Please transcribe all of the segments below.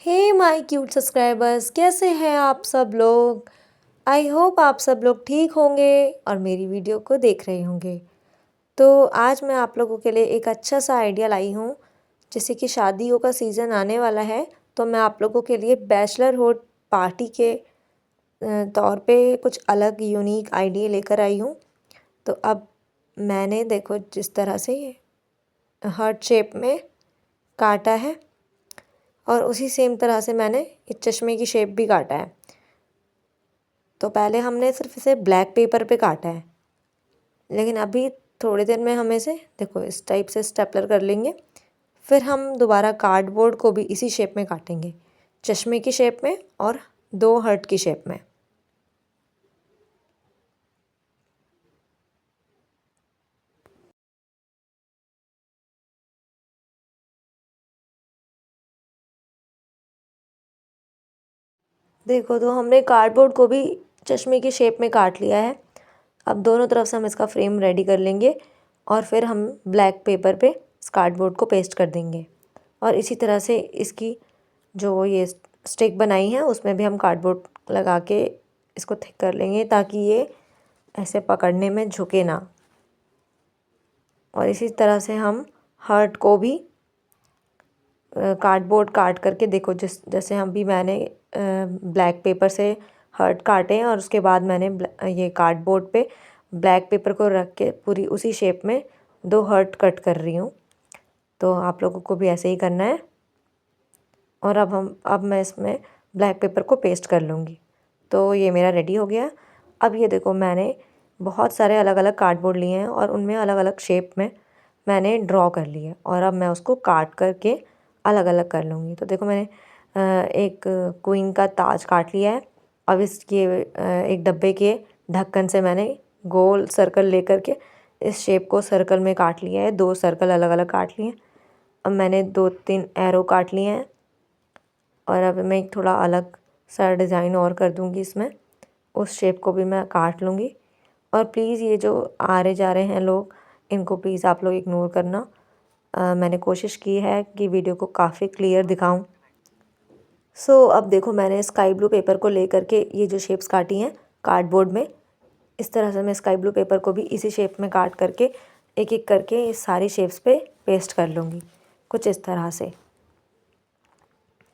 Hey my cute subscribers, कैसे हैं आप सब लोग। आई होप आप सब लोग ठीक होंगे और मेरी वीडियो को देख रहे होंगे। तो आज मैं आप लोगों के लिए एक अच्छा सा आइडिया लाई हूँ। जैसे कि शादियों का सीज़न आने वाला है, तो मैं आप लोगों के लिए बैचलरहुड पार्टी के तौर पे कुछ अलग यूनिक आइडिया लेकर आई हूँ। तो अब मैंने देखो जिस तरह से ये हार्ट शेप में काटा है और उसी सेम तरह से मैंने इस चश्मे की शेप भी काटा है। तो पहले हमने सिर्फ इसे ब्लैक पेपर पे काटा है, लेकिन अभी थोड़ी देर में हम इसे देखो इस टाइप से स्टेपलर कर लेंगे। फिर हम दोबारा कार्डबोर्ड को भी इसी शेप में काटेंगे, चश्मे की शेप में और दो हार्ट की शेप में। देखो तो हमने कार्डबोर्ड को भी चश्मे की शेप में काट लिया है। अब दोनों तरफ से हम इसका फ्रेम रेडी कर लेंगे और फिर हम ब्लैक पेपर पे इस कार्डबोर्ड को पेस्ट कर देंगे। और इसी तरह से इसकी जो ये स्टिक बनाई है उसमें भी हम कार्डबोर्ड लगा के इसको थिक कर लेंगे, ताकि ये ऐसे पकड़ने में झुके ना। और इसी तरह से हम हार्ट को भी कार्डबोर्ड काट करके देखो जैसे हम भी मैंने ब्लैक पेपर से हार्ट काटे और उसके बाद मैंने ये कार्डबोर्ड पे ब्लैक पेपर को रख के पूरी उसी शेप में दो हार्ट कट कर रही हूँ। तो आप लोगों को भी ऐसे ही करना है। और अब मैं इसमें ब्लैक पेपर को पेस्ट कर लूँगी। तो ये मेरा रेडी हो गया। अब ये देखो मैंने बहुत सारे अलग अलग कार्डबोर्ड लिए हैं और उनमें अलग अलग शेप में मैंने ड्रॉ कर लिए और अब मैं उसको काट करके अलग अलग कर लूँगी। तो देखो मैंने एक क्वीन का ताज काट लिया है। अब इसके एक डब्बे के ढक्कन से मैंने गोल सर्कल लेकर के इस शेप को सर्कल में काट लिया है। दो सर्कल अलग अलग काट लिए हैं। अब मैंने दो तीन एरो काट लिए हैं और अब मैं एक थोड़ा अलग सा डिज़ाइन और कर दूँगी इसमें। उस शेप को भी मैं काट लूँगी। और प्लीज़ ये जो आ रहे जा रहे हैं लोग, इनको प्लीज़ आप लोग इग्नोर करना। मैंने कोशिश की है कि वीडियो को काफ़ी क्लियर दिखाऊं। अब देखो मैंने स्काई ब्लू पेपर को लेकर के ये जो शेप्स काटी हैं कार्डबोर्ड में, इस तरह से मैं स्काई ब्लू पेपर को भी इसी शेप में काट करके एक एक करके इस सारी शेप्स पे पेस्ट कर लूँगी, कुछ इस तरह से।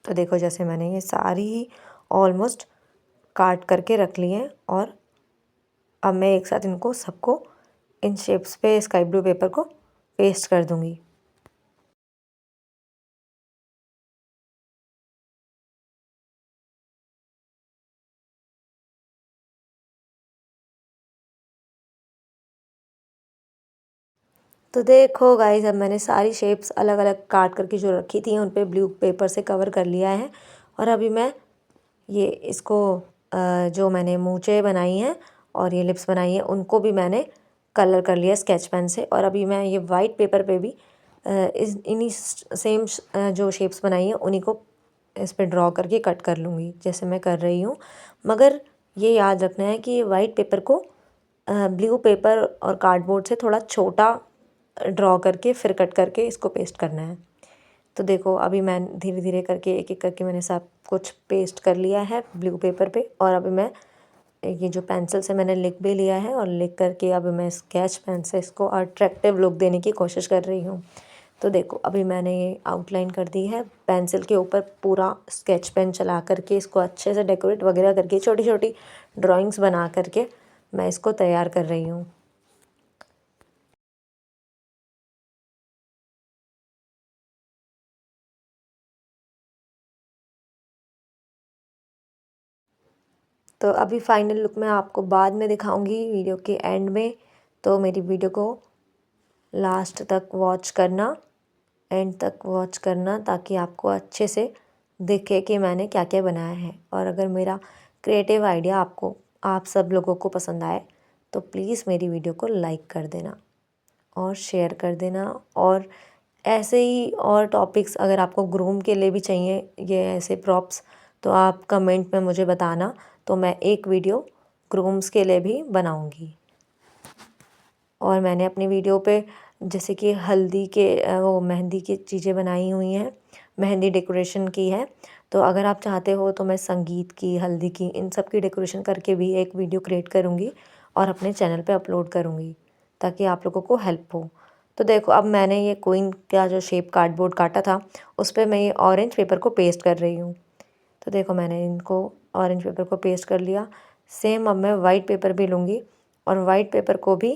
तो देखो जैसे मैंने ये सारी ही ऑलमोस्ट काट करके रख ली हैं और अब मैं एक साथ इनको सबको इन शेप्स पे स्काई ब्लू पेपर को पेस्ट कर दूँगी। तो देखो गाइस, अब मैंने सारी शेप्स अलग अलग काट करके जो रखी थी उन पे ब्लू पेपर से कवर कर लिया है। और अभी मैं ये इसको जो मैंने मूंछें बनाई हैं और ये लिप्स बनाई हैं उनको भी मैंने कलर कर लिया स्केच पेन से। और अभी मैं ये वाइट पेपर पे भी इस इन्हीं सेम जो शेप्स बनाई हैं उन्हीं को इस पे ड्रॉ करके कट कर लूँगी, जैसे मैं कर रही हूँ। मगर ये याद रखना है कि ये वाइट पेपर को ब्लू पेपर और कार्डबोर्ड से थोड़ा छोटा ड्रॉ करके फिर कट करके इसको पेस्ट करना है। तो देखो अभी मैं धीरे धीरे करके एक एक करके मैंने सब कुछ पेस्ट कर लिया है ब्लू पेपर पे। और अभी मैं ये जो पेंसिल से मैंने लिख भी लिया है और लिख करके अब मैं स्केच पेन से इसको अट्रैक्टिव लुक देने की कोशिश कर रही हूँ। तो देखो अभी मैंने ये आउटलाइन कर दी है पेंसिल के ऊपर, पूरा स्केच पेन चला करके इसको अच्छे से डेकोरेट वगैरह करके छोटी छोटी ड्राइंग्स बना करके मैं इसको तैयार कर रही हूँ। तो अभी फाइनल लुक मैं आपको बाद में दिखाऊंगी वीडियो के एंड में। तो मेरी वीडियो को लास्ट तक वॉच करना, एंड तक वॉच करना, ताकि आपको अच्छे से दिखे कि मैंने क्या क्या बनाया है। और अगर मेरा क्रिएटिव आइडिया आपको आप सब लोगों को पसंद आए तो प्लीज़ मेरी वीडियो को लाइक कर देना और शेयर कर देना। और ऐसे ही और टॉपिक्स अगर आपको ग्रूम के लिए भी चाहिए ये ऐसे प्रॉप्स, तो आप कमेंट में मुझे बताना, तो मैं एक वीडियो ग्रूम्स के लिए भी बनाऊंगी। और मैंने अपनी वीडियो पे जैसे कि हल्दी के वो मेहंदी की चीज़ें बनाई हुई हैं, मेहंदी डेकोरेशन की है। तो अगर आप चाहते हो तो मैं संगीत की, हल्दी की, इन सब की डेकोरेशन करके भी एक वीडियो क्रिएट करूँगी और अपने चैनल पे अपलोड करूँगी, ताकि आप लोगों को हेल्प हो। तो देखो अब मैंने ये कोइन का जो शेप कार्डबोर्ड काटा था, उस पे मैं ये ऑरेंज पेपर को पेस्ट कर रही हूँ। तो देखो मैंने इनको ऑरेंज पेपर को पेस्ट कर लिया। सेम अब मैं वाइट पेपर भी लूँगी और वाइट पेपर को भी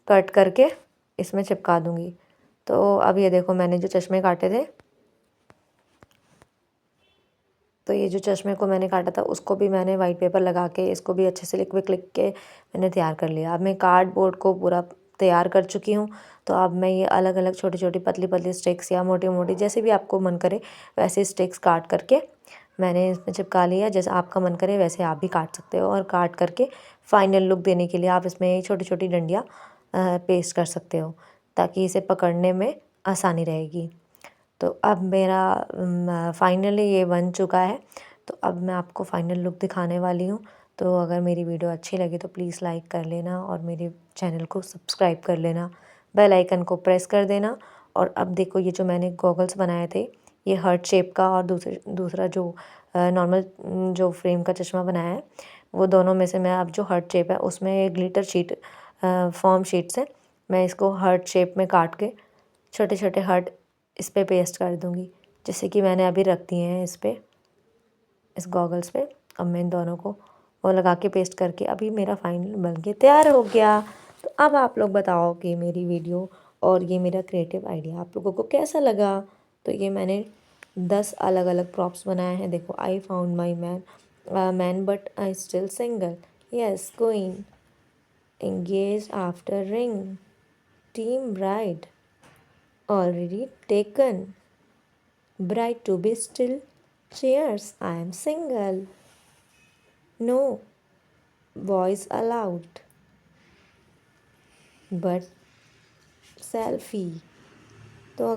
कट करके इसमें चिपका दूँगी। तो अब ये देखो मैंने जो चश्मे काटे थे, तो ये जो चश्मे को मैंने काटा था उसको भी मैंने वाइट पेपर लगा के इसको भी अच्छे से लिक्विड क्लिक के मैंने तैयार कर लिया। अब मैं कार्डबोर्ड को पूरा तैयार कर चुकी हूँ। तो अब मैं ये अलग अलग छोटी छोटी पतली पतली स्टिक्स या मोटी मोटी जैसे भी आपको मन करे वैसे स्टिक्स काट करके मैंने इसमें चिपका लिया। जैसे आपका मन करे वैसे आप भी काट सकते हो और काट करके फाइनल लुक देने के लिए आप इसमें छोटी छोटी डंडियाँ पेस्ट कर सकते हो, ताकि इसे पकड़ने में आसानी रहेगी। तो अब मेरा फाइनली ये बन चुका है। तो अब मैं आपको फाइनल लुक दिखाने वाली हूँ। तो अगर मेरी वीडियो अच्छी लगी तो प्लीज़ लाइक कर लेना और मेरे चैनल को सब्सक्राइब कर लेना, बेल आइकन को प्रेस कर देना। और अब देखो ये जो मैंने गॉगल्स बनाए थे, ये हार्ट शेप का और दूसरा जो नॉर्मल जो फ्रेम का चश्मा बनाया है, वो दोनों में से मैं अब जो हार्ट शेप है उसमें ग्लिटर शीट फॉर्म शीट से मैं इसको हार्ट शेप में काट के छोटे छोटे हार्ट इस पे पेस्ट कर दूँगी, जैसे कि मैंने अभी रख दिए हैं इस पे, इस गॉगल्स पे। अब मैं इन दोनों को वो लगा के पेस्ट करके अभी मेरा फाइनल बन के तैयार हो गया। तो अब आप लोग बताओ कि मेरी वीडियो और ये मेरा क्रिएटिव आइडिया आप लोगों को कैसा लगा। तो ये मैंने 10 अलग अलग प्रॉप्स बनाए हैं। देखो, I found my man but I still single, yes queen, engage after ring, team bride already taken, bride to be still, cheers, I am single, no boys allowed, but selfie। तो